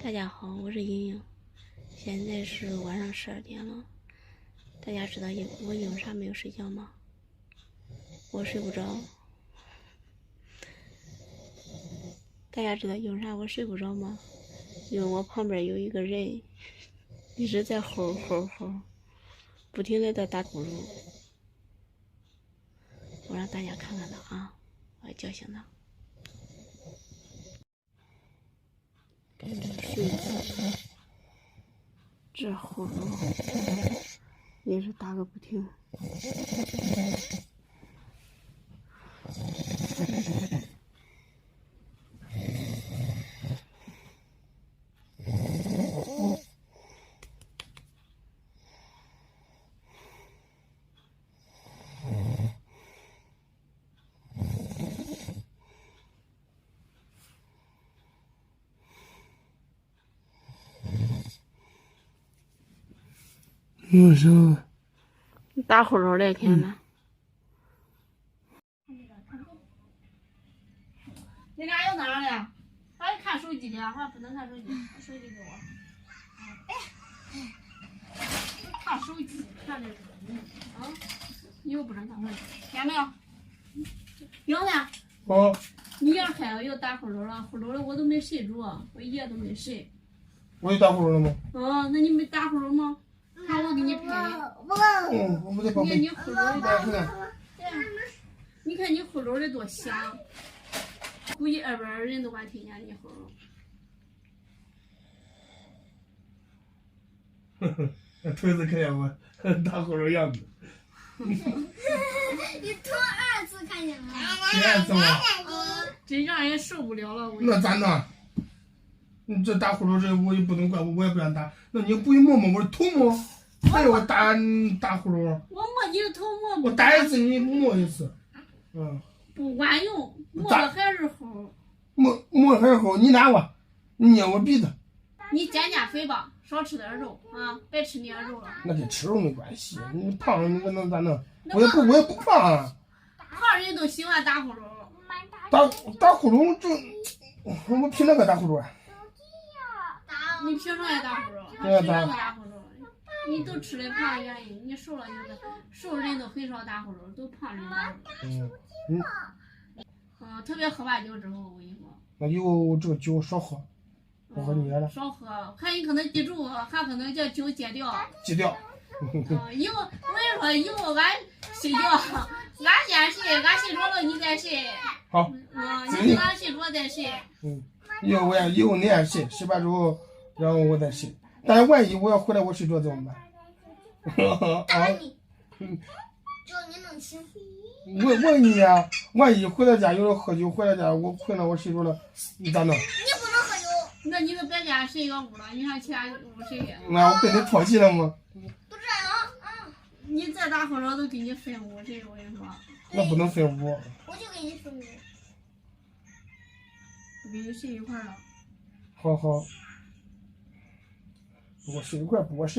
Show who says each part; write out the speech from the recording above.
Speaker 1: 大家好，我是莹莹，现在是晚上12点了。大家知道我因为啥没有睡觉吗？我睡不着。大家知道因为啥我睡不着吗？因为我旁边有一个人一直在吼吼吼，不停的在打咕噜。我让大家看看他啊，我要叫醒他。睡觉，这呼噜也是打个不停。
Speaker 2: 有时候
Speaker 1: 打呼噜来看呢。
Speaker 3: 你俩又哪儿了？还看手机的，还不能看手机，把手机给我。看手机，看这个，啊，又不能看手机，听没有？听呢？
Speaker 2: 哦，
Speaker 3: 你眼开了又打呼噜了，呼噜了我都没睡着，我一夜都没睡。
Speaker 2: 我有打呼噜了吗？
Speaker 3: 那你没打呼噜吗？看我给你拍。
Speaker 2: 我不得宝贝。
Speaker 3: 你呼噜的，你看你呼噜的多响，估计二边人都敢听见你呼噜。
Speaker 2: 头一次看见我打呼噜样子。
Speaker 4: 你头二次看见了？
Speaker 2: 第二次吗？
Speaker 3: 真让人受不了了。
Speaker 2: 那咋弄？你这打呼噜这我也不能怪我，我也不想打。那你不会摸摸我的头吗？还要我打呼噜？
Speaker 3: 我摸你的头摸不。
Speaker 2: 我打一次你摸一次。
Speaker 3: 不管用，摸了还是齁。
Speaker 2: 摸还是齁，你拿我，你捏我鼻子。
Speaker 3: 你减肥吧，少吃点肉啊，别吃那些肉了。
Speaker 2: 那跟吃肉没关系，你胖了你能咋弄？我也不胖啊。
Speaker 3: 胖人都喜欢打呼噜。
Speaker 2: 打呼噜就，我凭那个打呼噜啊。
Speaker 3: 你凭啥也打呼噜？
Speaker 2: 对呀，
Speaker 3: 打呼噜。你都吃的胖的原因，你瘦了就是瘦人都很少打呼噜，都胖人打呼噜。特别喝完酒之后，我跟你说。
Speaker 2: 那以后这个酒少喝，不喝你了。
Speaker 3: 少喝，看你可能记住，还可能叫酒戒掉。
Speaker 2: 戒掉。
Speaker 3: 以后我跟你说，以后俺睡觉，俺先睡，俺睡着了你再睡。
Speaker 2: 好。
Speaker 3: 你等俺睡着再睡。
Speaker 2: 以后你也睡，睡完之后，然后我再睡。但是万一我要回来我睡着怎么办？
Speaker 4: 打你，只要你能醒。
Speaker 2: 万一啊，万一回到家有人喝酒，回到家我困了我睡着了，你咋弄？
Speaker 4: 你不能喝酒。
Speaker 3: 那你就别家睡一个屋了，你看其他屋谁？
Speaker 2: 那我被你抛弃了吗？
Speaker 4: 不这样
Speaker 3: 你再打呼噜都给你分屋谁？我跟你说。
Speaker 2: 那不能分屋。
Speaker 4: 我就给你分屋。
Speaker 3: 不跟你睡一块了。
Speaker 2: 好。不过睡一块不我睡。